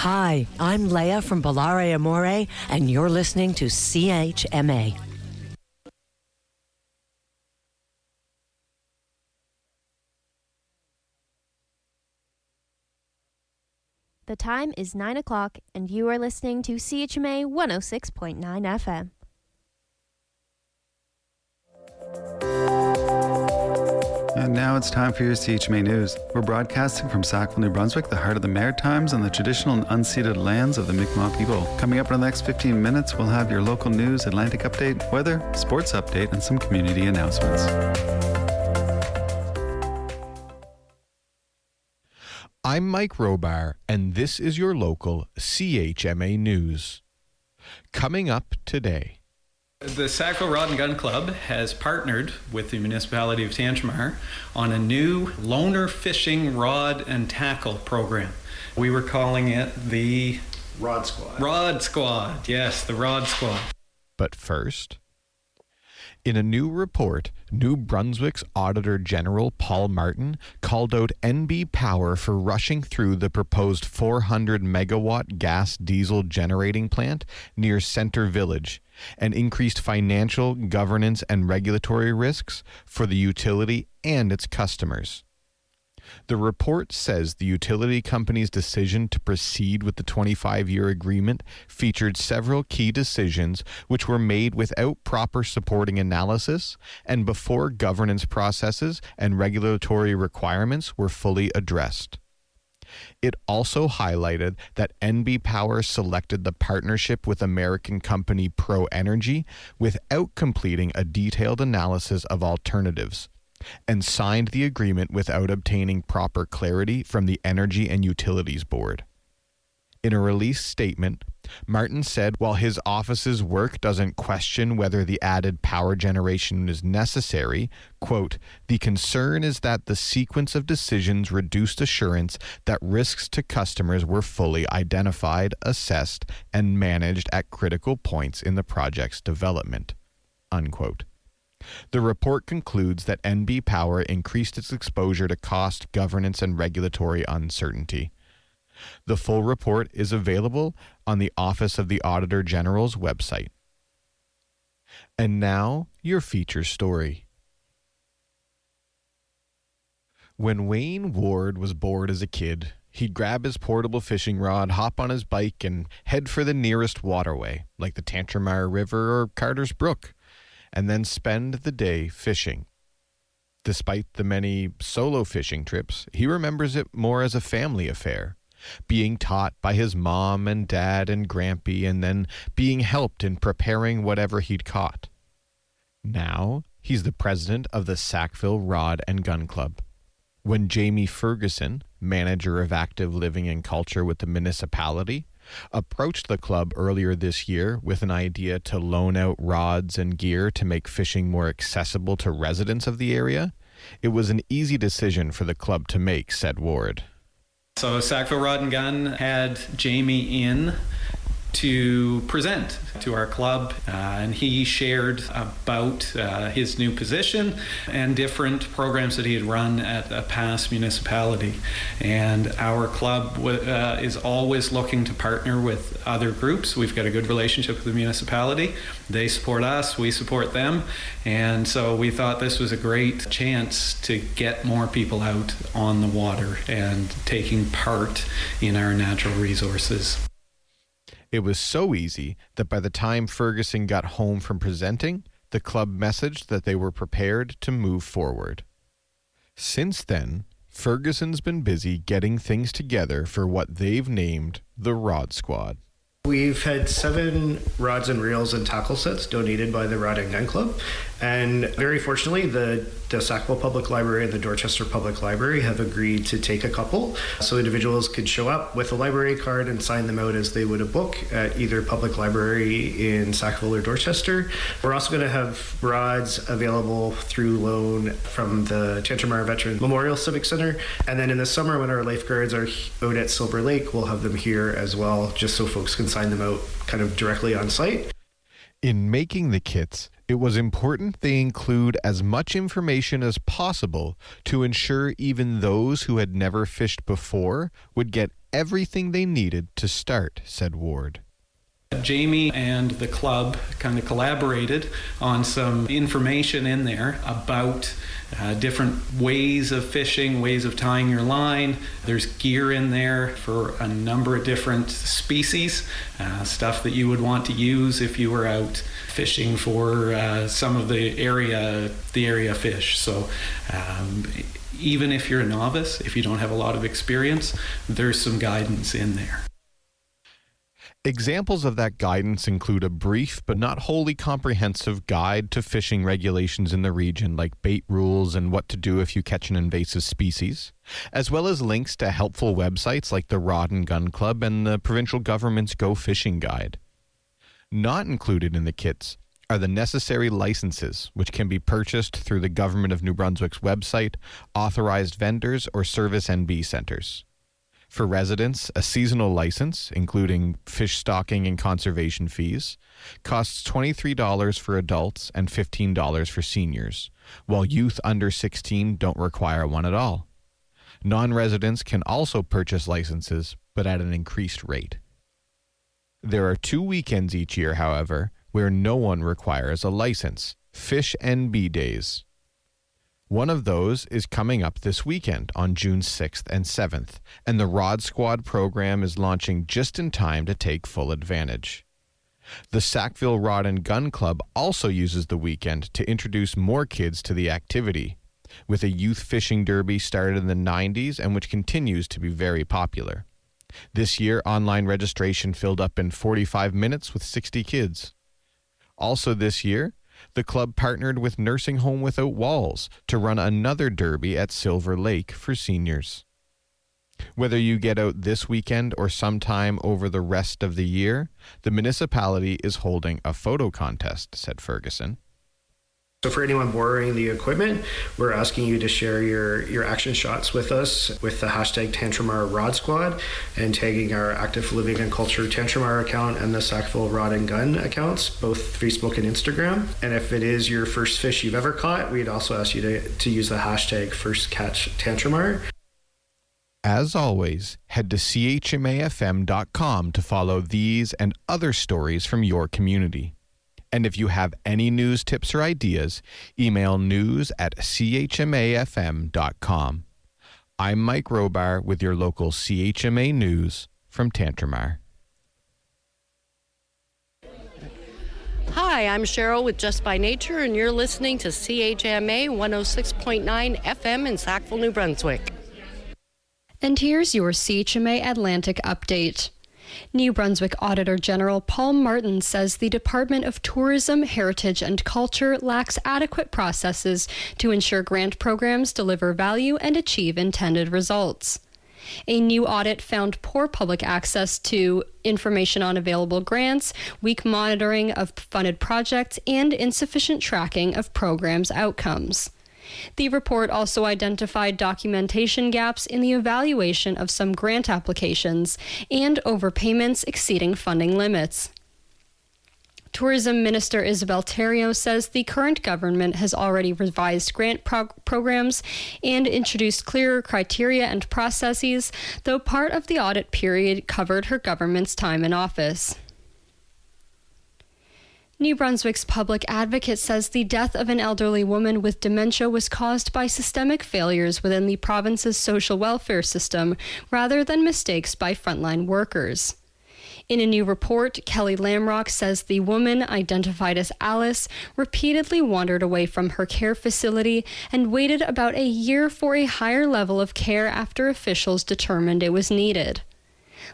Hi, I'm Leah from Ballare Amore, and you're listening to CHMA. The time is 9 o'clock, and you are listening to CHMA 106.9 FM. And now it's time for your CHMA News. We're broadcasting from Sackville, New Brunswick, the heart of the Maritimes and the traditional and unceded lands of the Mi'kmaq people. Coming up in the next 15 minutes, we'll have your local news, Atlantic update, weather, sports update, and some community announcements. I'm Mike Robar, and this is your local CHMA News. Coming up today. The Sackville Rod and Gun Club has partnered with the municipality of Tantramar on a new loaner fishing rod and tackle program. We were calling it the Rod Squad. Rod Squad, yes, the Rod Squad. But first, in a new report, New Brunswick's Auditor General Paul Martin called out NB Power for rushing through the proposed 400 megawatt gas diesel generating plant near Centre Village and increased financial, governance, and regulatory risks for the utility and its customers. The report says the utility company's decision to proceed with the 25-year agreement featured several key decisions which were made without proper supporting analysis and before governance processes and regulatory requirements were fully addressed. It also highlighted that NB Power selected the partnership with American company Pro Energy without completing a detailed analysis of alternatives, and signed the agreement without obtaining proper clarity from the Energy and Utilities Board. In a release statement, Martin said while his office's work doesn't question whether the added power generation is necessary, quote, the concern is that the sequence of decisions reduced assurance that risks to customers were fully identified, assessed, and managed at critical points in the project's development, unquote. The report concludes that NB Power increased its exposure to cost, governance, and regulatory uncertainty. The full report is available on the Office of the Auditor General's website. And now, your feature story. When Wayne Ward was bored as a kid, he'd grab his portable fishing rod, hop on his bike, and head for the nearest waterway, like the Tantramar River or Carter's Brook, and then spend the day fishing. Despite the many solo fishing trips, he remembers it more as a family affair, being taught by his mom and dad and Grampy, and then being helped in preparing whatever he'd caught. Now, he's the president of the Sackville Rod and Gun Club. When Jamie Ferguson, manager of active living and culture with the municipality, approached the club earlier this year with an idea to loan out rods and gear to make fishing more accessible to residents of the area, it was an easy decision for the club to make, said Ward. So Sackville Rod and Gun had Jamie in to present to our club, and he shared about his new position and different programs that he had run at a past municipality. And our club is always looking to partner with other groups. We've got a good relationship with the municipality. They support us, we support them, and so we thought this was a great chance to get more people out on the water and taking part in our natural resources. It was so easy that by the time Ferguson got home from presenting, the club messaged that they were prepared to move forward. Since then, Ferguson's been busy getting things together for what they've named the Rod Squad. We've had 7 rods and reels and tackle sets donated by the Rod and Gun Club, and very fortunately the Sackville Public Library and the Dorchester Public Library have agreed to take a couple, so individuals could show up with a library card and sign them out as they would a book at either public library in Sackville or Dorchester. We're also going to have rods available through loan from the Tantramar Veteran Memorial Civic Center, and then in the summer when our lifeguards are out at Silver Lake, we'll have them here as well, just so folks can sign them out kind of directly on site. In making the kits, It was important they include as much information as possible to ensure even those who had never fished before would get everything they needed to start, said Ward. Jamie and the club kind of collaborated on some information in there about different ways of fishing, ways of tying your line. There's gear in there for a number of different species, stuff that you would want to use if you were out fishing for some of the area fish. So even if you're a novice, if you don't have a lot of experience, there's some guidance in there. Examples of that guidance include a brief but not wholly comprehensive guide to fishing regulations in the region, like bait rules and what to do if you catch an invasive species, as well as links to helpful websites like the Rod and Gun Club and the provincial government's Go Fishing Guide. Not included in the kits are the necessary licenses, which can be purchased through the Government of New Brunswick's website, authorized vendors, or Service NB centers. For residents, a seasonal license, including fish stocking and conservation fees, costs $23 for adults and $15 for seniors, while youth under 16 don't require one at all. Non-residents can also purchase licenses, but at an increased rate. There are 2 weekends each year, however, where no one requires a license, Fish NB Days. One of those is coming up this weekend on June 6th and 7th, and the Rod Squad program is launching just in time to take full advantage. The Sackville Rod and Gun Club also uses the weekend to introduce more kids to the activity, with a youth fishing derby started in the 90s and which continues to be very popular. This year, online registration filled up in 45 minutes with 60 kids. Also this year, the club partnered with Nursing Home Without Walls to run another derby at Silver Lake for seniors. Whether you get out this weekend or sometime over the rest of the year, the municipality is holding a photo contest, said Ferguson. So for anyone borrowing the equipment, we're asking you to share your action shots with us with the hashtag Tantramar Rod Squad and tagging our Active Living and Culture Tantramar account and the Sackville Rod and Gun accounts, both Facebook and Instagram. And if it is your first fish you've ever caught, we'd also ask you to use the hashtag FirstCatchTantramar. As always, head to chmafm.com to follow these and other stories from your community. And if you have any news, tips, or ideas, email news@chmafm.com. I'm Mike Robar with your local CHMA News from Tantramar. Hi, I'm Cheryl with Just by Nature, and you're listening to CHMA 106.9 FM in Sackville, New Brunswick. And here's your CHMA Atlantic update. New Brunswick Auditor General Paul Martin says the Department of Tourism, Heritage and Culture lacks adequate processes to ensure grant programs deliver value and achieve intended results. A new audit found poor public access to information on available grants, weak monitoring of funded projects, and insufficient tracking of programs' outcomes. The report also identified documentation gaps in the evaluation of some grant applications and overpayments exceeding funding limits. Tourism Minister Isabel Terrio says the current government has already revised grant programs and introduced clearer criteria and processes, though part of the audit period covered her government's time in office. New Brunswick's public advocate says the death of an elderly woman with dementia was caused by systemic failures within the province's social welfare system rather than mistakes by frontline workers. In a new report, Kelly Lamrock says the woman, identified as Alice, repeatedly wandered away from her care facility and waited about a year for a higher level of care after officials determined it was needed.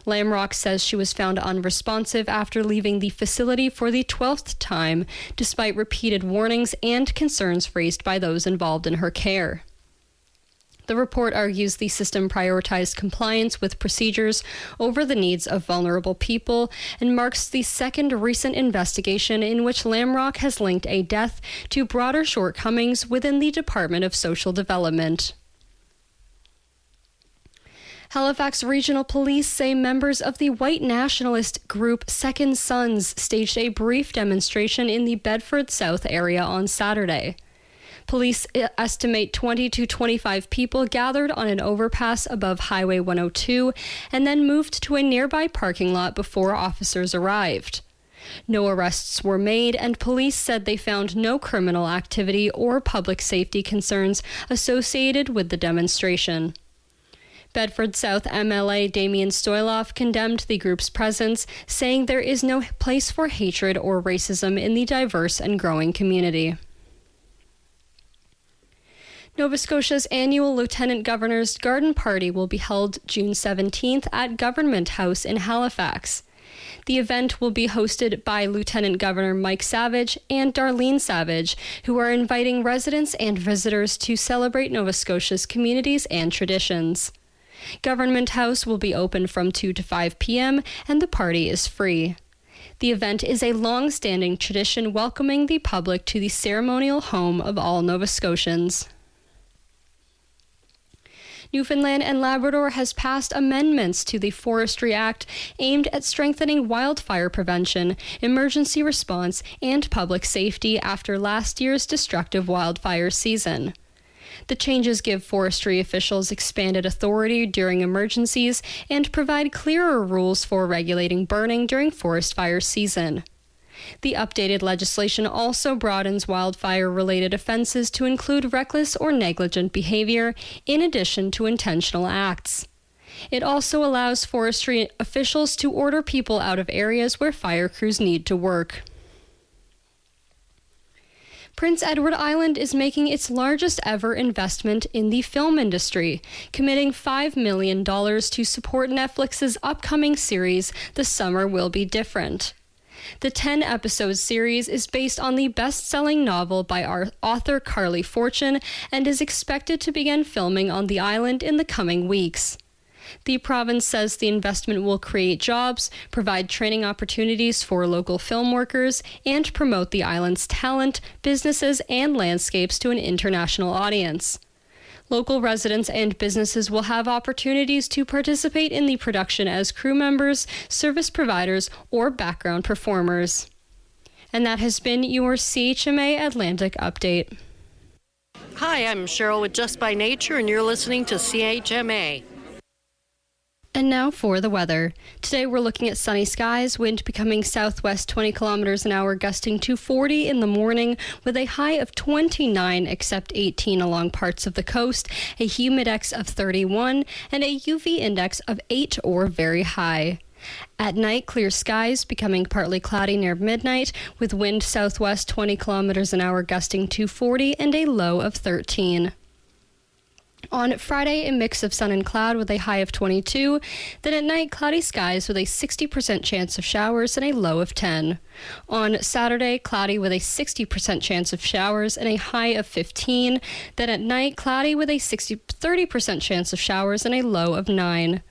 Lamrock says she was found unresponsive after leaving the facility for the 12th time, despite repeated warnings and concerns raised by those involved in her care. The report argues the system prioritized compliance with procedures over the needs of vulnerable people and marks the second recent investigation in which Lamrock has linked a death to broader shortcomings within the Department of Social Development. Halifax Regional Police say members of the white nationalist group Second Sons staged a brief demonstration in the Bedford South area on Saturday. Police estimate 20 to 25 people gathered on an overpass above Highway 102 and then moved to a nearby parking lot before officers arrived. No arrests were made, and police said they found no criminal activity or public safety concerns associated with the demonstration. Bedford South MLA Damian Stoyloff condemned the group's presence, saying there is no place for hatred or racism in the diverse and growing community. Nova Scotia's annual Lieutenant Governor's Garden Party will be held June 17th at Government House in Halifax. The event will be hosted by Lieutenant Governor Mike Savage and Darlene Savage, who are inviting residents and visitors to celebrate Nova Scotia's communities and traditions. Government House will be open from 2 to 5 p.m., and the party is free. The event is a long-standing tradition welcoming the public to the ceremonial home of all Nova Scotians. Newfoundland and Labrador has passed amendments to the Forestry Act aimed at strengthening wildfire prevention, emergency response, and public safety after last year's destructive wildfire season. The changes give forestry officials expanded authority during emergencies and provide clearer rules for regulating burning during forest fire season. The updated legislation also broadens wildfire-related offenses to include reckless or negligent behavior, in addition to intentional acts. It also allows forestry officials to order people out of areas where fire crews need to work. Prince Edward Island is making its largest ever investment in the film industry, committing $5 million to support Netflix's upcoming series, The Summer Will Be Different. The 10-episode series is based on the best-selling novel by our author Carly Fortune and is expected to begin filming on the island in the coming weeks. The province says the investment will create jobs, provide training opportunities for local film workers, and promote the island's talent, businesses, and landscapes to an international audience. Local residents and businesses will have opportunities to participate in the production as crew members, service providers, or background performers. And that has been your CHMA Atlantic Update. Hi, I'm Cheryl with Just by Nature, and you're listening to CHMA. And now for the weather. Today we're looking at sunny skies, wind becoming southwest 20 kilometers an hour, gusting to 40 in the morning with a high of 29 except 18 along parts of the coast, a humidex of 31, and a UV index of 8 or very high. At night, clear skies, becoming partly cloudy near midnight, with wind southwest 20 kilometers an hour gusting to 40 and a low of 13. On Friday, a mix of sun and cloud with a high of 22. Then at night, cloudy skies with a 60% chance of showers and a low of 10. On Saturday, cloudy with a 60% chance of showers and a high of 15. Then at night, cloudy with a 30% chance of showers and a low of 9.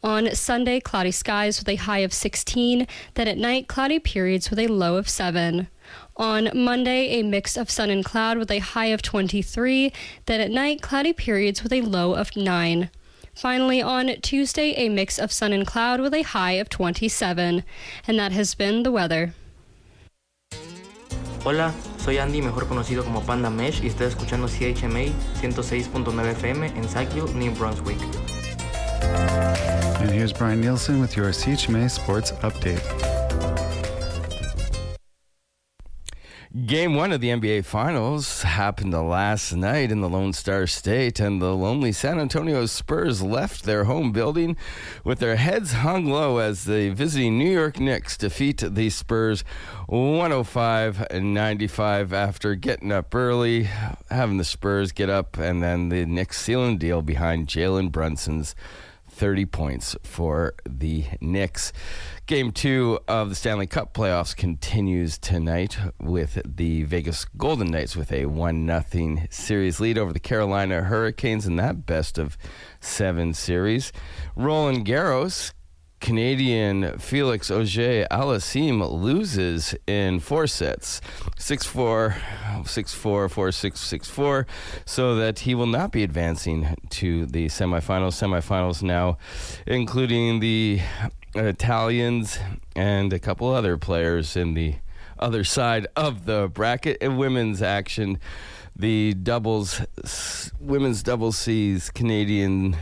On Sunday, cloudy skies with a high of 16. Then at night, cloudy periods with a low of 7. On Monday, a mix of sun and cloud with a high of 23. Then at night, cloudy periods with a low of 9. Finally, on Tuesday, a mix of sun and cloud with a high of 27. And that has been the weather. Hola, soy Andy, mejor conocido como Panda Mesh, y estoy escuchando CHMA 106.9 FM en Sackville, New Brunswick. And here's Brian Nielsen with your CHMA Sports Update. Game 1 of the NBA Finals happened last night in the Lone Star State, and the lonely San Antonio Spurs left their home building with their heads hung low as the visiting New York Knicks defeat the Spurs 105-95 after getting up early, having the Spurs get up, and then the Knicks sealing the deal behind Jalen Brunson's 30 points for the Knicks. Game 2 of the Stanley Cup playoffs continues tonight with the Vegas Golden Knights with a 1-0 series lead over the Carolina Hurricanes in that best of 7 series. Roland Garros Canadian Felix Auger-Aliassime loses in 4 sets, 6-4, 6-4, 4-6, 6-4, so that he will not be advancing to the semifinals. Semifinals now including the Italians and a couple other players in the other side of the bracket. In women's action, the women's doubles sees Canadian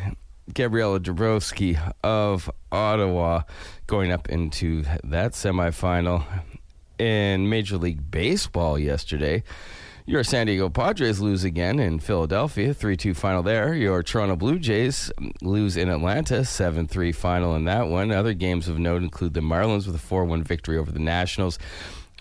Gabriela Dabrowski of Ottawa going up into that semifinal. In Major League Baseball yesterday, your San Diego Padres lose again in Philadelphia, 3-2 final there. Your Toronto Blue Jays lose in Atlanta, 7-3 final in that one. Other games of note include the Marlins with a 4-1 victory over the Nationals,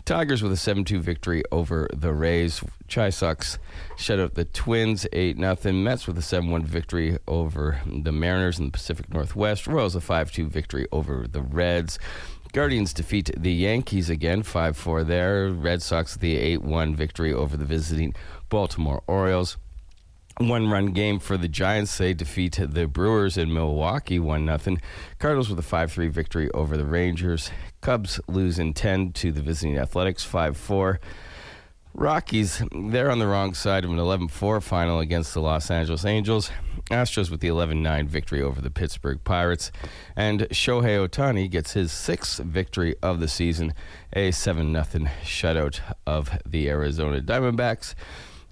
Tigers with a 7-2 victory over the Rays. Chi Sox shut out the Twins 8-0. Mets with a 7-1 victory over the Mariners in the Pacific Northwest. Royals a 5-2 victory over the Reds. Guardians defeat the Yankees again, 5-4 there. Red Sox with the 8-1 victory over the visiting Baltimore Orioles. 1-run game for the Giants. They defeat the Brewers in Milwaukee, 1-0. Cardinals with a 5-3 victory over the Rangers. Cubs lose in 10 to the visiting Athletics, 5-4. Rockies, they're on the wrong side of an 11-4 final against the Los Angeles Angels. Astros with the 11-9 victory over the Pittsburgh Pirates. And Shohei Ohtani gets his 6th victory of the season, a 7-0 shutout of the Arizona Diamondbacks.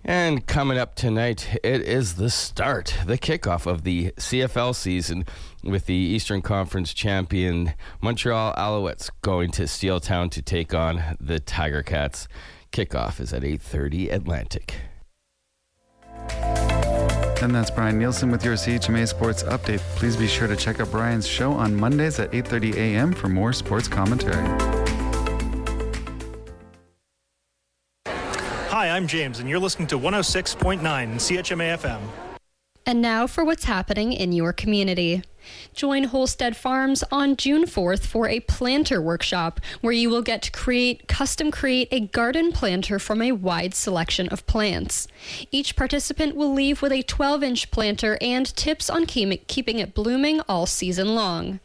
And coming up tonight, it is the kickoff of the CFL season with the Eastern Conference champion Montreal Alouettes going to Steel Town to take on the Tiger Cats. Kickoff is at 8:30 Atlantic. And that's Brian Nielsen with your CHMA Sports Update. Please be sure to check out Brian's show on Mondays at 8:30 a.m. for more sports commentary. Hi, I'm James, and you're listening to 106.9 CHMA FM. And now for what's happening in your community. Join Holstead Farms on June 4th for a planter workshop where you will get to custom create a garden planter from a wide selection of plants. Each participant will leave with a 12-inch planter and tips on keeping it blooming all season long.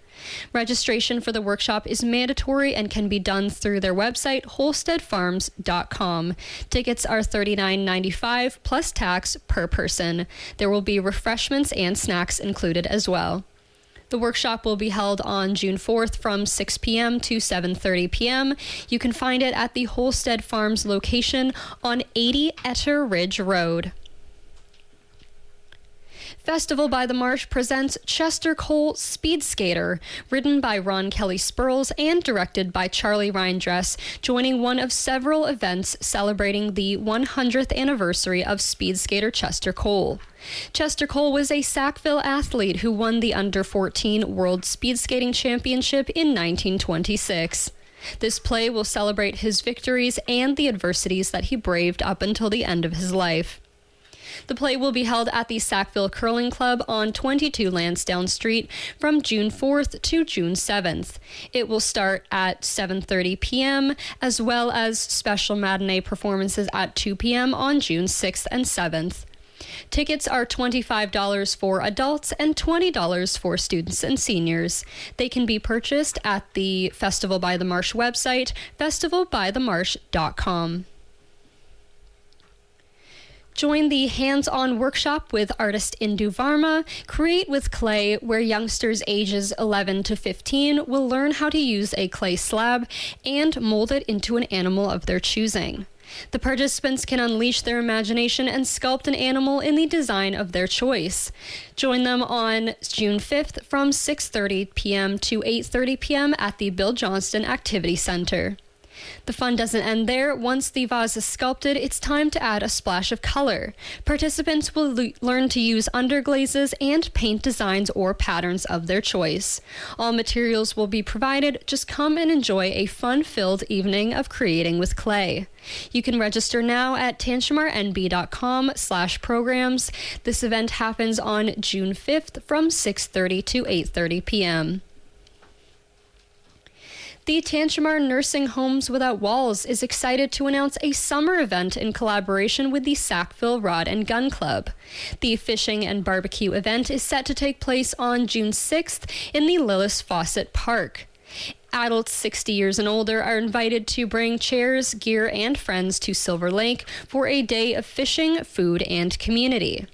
Registration for the workshop is mandatory and can be done through their website, holsteadfarms.com. Tickets are $39.95 plus tax per person. There will be refreshments and snacks included as well. The workshop will be held on June 4th from 6 p.m. to 7:30 p.m. You can find it at the Holstead Farms location on 80 Etter Ridge Road. Festival by the Marsh presents Chester Cole Speed Skater, written by Ron Kelly Spurls and directed by Charlie Reindress, joining one of several events celebrating the 100th anniversary of speed skater Chester Cole. Chester Cole was a Sackville athlete who won the Under-14 World Speed Skating Championship in 1926. This play will celebrate his victories and the adversities that he braved up until the end of his life. The play will be held at the Sackville Curling Club on 22 Lansdowne Street from June 4th to June 7th. It will start at 7:30 p.m. as well as special matinee performances at 2 p.m. on June 6th and 7th. Tickets are $25 for adults and $20 for students and seniors. They can be purchased at the Festival by the Marsh website, festivalbythemarsh.com. Join the hands-on workshop with artist Indu Varma, Create with Clay, where youngsters ages 11 to 15 will learn how to use a clay slab and mold it into an animal of their choosing. The participants can unleash their imagination and sculpt an animal in the design of their choice. Join them on June 5th from 6:30 p.m. to 8:30 p.m. at the Bill Johnston Activity Center. The fun doesn't end there. Once the vase is sculpted, it's time to add a splash of color. Participants will learn to use underglazes and paint designs or patterns of their choice. All materials will be provided. Just come and enjoy a fun-filled evening of creating with clay. You can register now at tanchamarnb.com/programs. This event happens on June 5th from 6:30 to 8:30 p.m. The Tantramar Nursing Homes Without Walls is excited to announce a summer event in collaboration with the Sackville Rod and Gun Club. The fishing and barbecue event is set to take place on June 6th in the Lillis Fawcett Park. Adults 60 years and older are invited to bring chairs, gear, and friends to Silver Lake for a day of fishing, food, and community.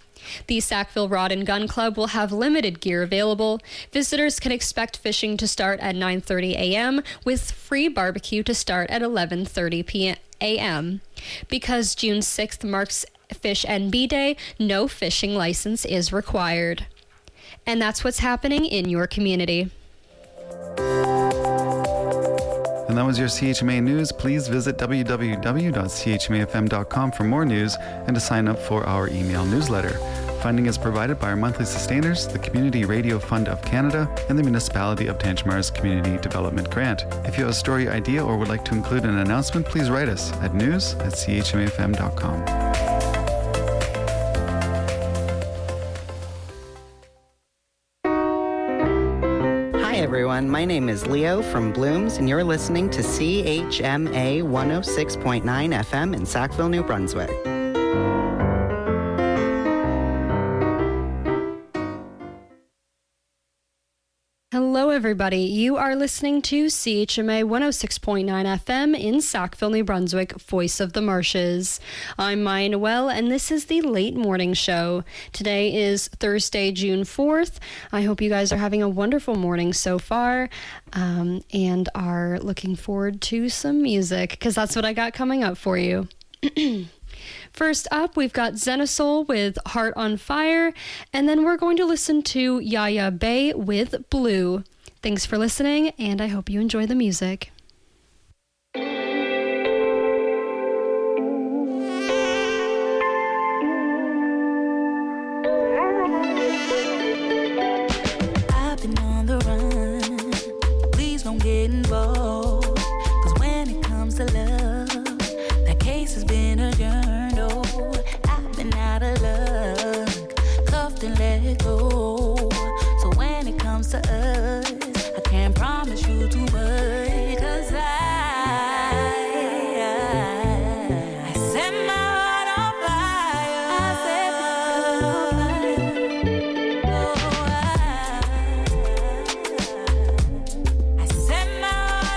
The Sackville Rod and Gun Club will have limited gear available. Visitors can expect fishing to start at 9:30 a.m. with free barbecue to start at 11:30 a.m. Because June 6th marks Fish NB Day, no fishing license is required. And that's what's happening in your community. And that was your CHMA News. Please visit www.chmafm.com for more news and to sign up for our email newsletter. Funding is provided by our monthly sustainers, the Community Radio Fund of Canada, and the Municipality of Tantramar's Community Development Grant. If you have a story idea or would like to include an announcement, please write us at news@chmafm.com. Hi everyone, my name is Leo from Blooms, and you're listening to CHMA 106.9 FM in Sackville, New Brunswick. Hello, everybody. You are listening to CHMA 106.9 FM in Sackville, New Brunswick, Voice of the Marshes. I'm Maya Noel, and this is the Late Morning Show. Today is Thursday, June 4th. I hope you guys are having a wonderful morning so far and are looking forward to some music, because that's what I got coming up for you. First up, we've got Xenosol with Heart on Fire, and then we're going to listen to Yaya Bay with Blue. Thanks for listening, and I hope you enjoy the music. I've been on the run, please don't get involved, 'cause when it comes to love, that case has been adjourned. Out of luck, cuffed and let go. So when it comes to us, I can't promise you too much, 'cause I set my heart on fire. I set my heart on fire. Oh, I set my heart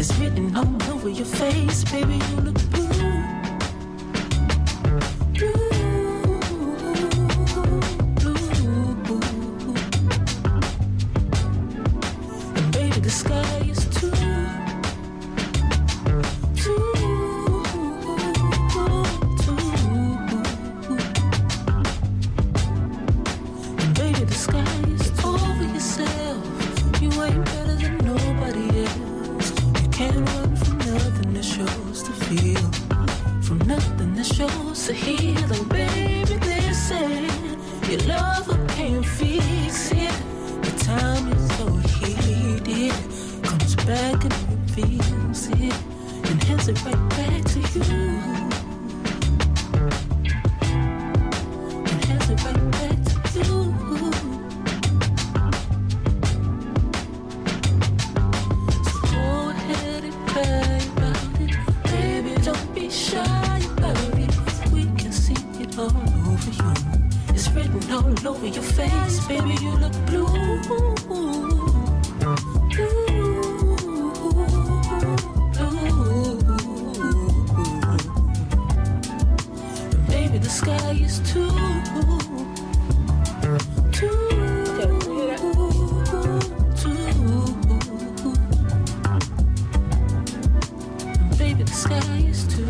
It's written all over your face, baby, you look blue. The sky is too and baby, the sky is over yourself. You ain't better than nobody else. You can't run from nothing that shows to feel, from nothing that shows to heal. And baby, listen, your lover can't fix it. The time is so heated, comes back and reveals it, and hands it right back to you. And hands it right back to you. So go ahead and cry about it, baby, don't be shy about it. We can see it all over you. It's written all over your face, baby, you look blue. Baby, the sky is too baby, the sky is too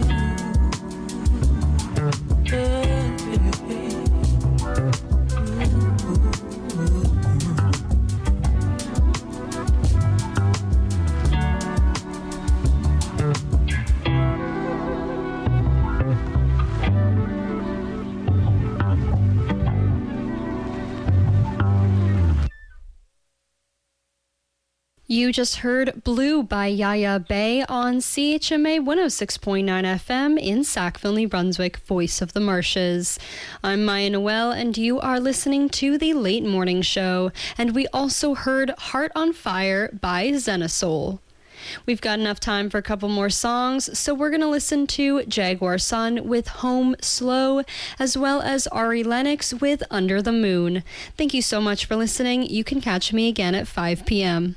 You just heard Blue by Yaya Bay on CHMA 106.9 FM in Sackville, New Brunswick, Voice of the Marshes. I'm Maya Noel, and you are listening to The Late Morning Show. And we also heard Heart on Fire by Xenosol. We've got enough time for a couple more songs, so we're going to listen to Jaguar Sun with Home Slow, as well as Ari Lennox with Under the Moon. Thank you so much for listening. You can catch me again at 5 p.m.